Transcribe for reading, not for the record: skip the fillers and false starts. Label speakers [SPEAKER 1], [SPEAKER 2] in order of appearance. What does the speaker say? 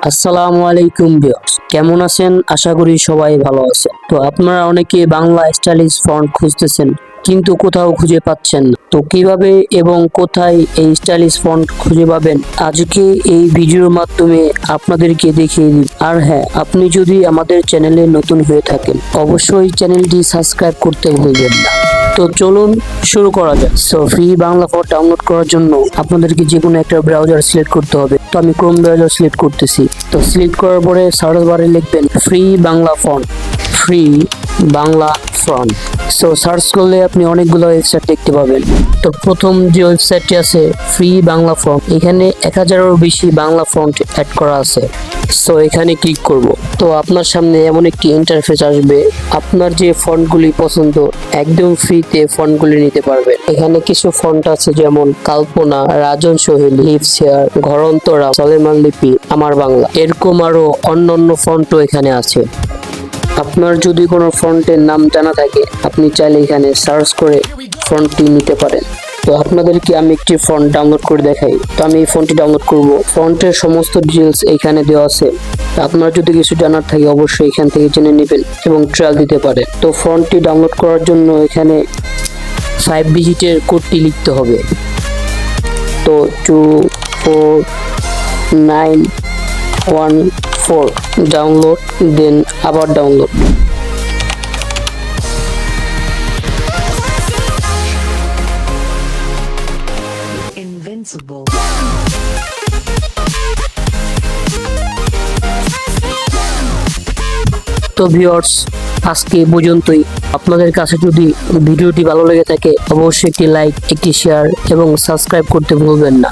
[SPEAKER 1] আসসালামু আলাইকুম ভিউয়ার্স, কেমন আছেন? আশা করি সবাই ভালো আছেন। তো আপনারা অনেকে বাংলা স্টাইলিশ ফন্ট খুঁজতেছেন কিন্তু কোথাও খুঁজে পাচ্ছেন না। তো কিভাবে এবং কোথায় এই স্টাইলিশ ফন্ট খুঁজে পাবেন আজকে এই ভিডিওর মাধ্যমে আপনাদেরকে দেখিয়ে দিই। আর হ্যাঁ, আপনি যদি আমাদের চ্যানেলে নতুন হয়ে থাকেন অবশ্যই চ্যানেলটি সাবস্ক্রাইব করতে ভুলবেন না। তো চলুন শুরু করা যাক। So free Bangla font download করার জন্য আপনাদেরকে যে কোনো একটা ব্রাউজার সিলেক্ট করতে হবে। তো আমি ক্রোম ব্রাউজার সিলেক্ট করতেছি। তো সিলেক্ট করার পরে সার্চ বারে লিখবেন free Bangla font, free Bangla font. So search করলে আপনি অনেকগুলো ওয়েবসাইট দেখতে পাবেন। তো প্রথম যে ওয়েবসাইটটি আছে ফ্রি বাংলা ফন্ট, এখানে 1000-এরও বেশি বাংলা ফন্ট অ্যাড করা আছে। সো এখানে ক্লিক করব। তো আপনার সামনে এমন একটি ইন্টারফেস আসবে, আপনার যে ফন্টগুলি পছন্দ একদম ফ্রিতে ফন্টগুলি নিতে পারবেন। এখানে কিছু ফন্ট আছে যেমন কাল্পনা, রাজন সোহেল, লিপসেয়ার, ঘরন্তরা, সলেমান লিপি, আমার বাংলা, এরকম আরো অন্যান্য ফন্টও এখানে আছে। আপনার যদি কোনো ফন্টের নাম জানা থাকে আপনি চাইলে এখানে সার্চ করে ফন্টটি নিতে পারেন। তো আপনাদেরকে আমি একটি ফন্ট ডাউনলোড করে দেখাই। তো আমি এই ফন্টটি ডাউনলোড করব। ফন্টের সমস্ত ডিটেলস এখানে দেওয়া আছে। আপনার যদি কিছু জানার থাকে অবশ্যই এখান থেকে জেনে নেবেন এবং ট্রায়াল দিতে পারেন। তো ফন্টটি ডাউনলোড করার জন্য এখানে 5 ডিজিটের কোডটি লিখতে হবে। তো 24914 ডাউনলোড, দেন আবার ডাউনলোড।
[SPEAKER 2] Invincible.
[SPEAKER 1] তো ভিউয়ার্স, আজকে এই পর্যন্তই। আপনাদের কাছে যদি ভিডিওটি ভালো লেগে থাকে অবশ্যই একটি লাইক, একটি শেয়ার এবং সাবস্ক্রাইব করতে ভুলবেন না।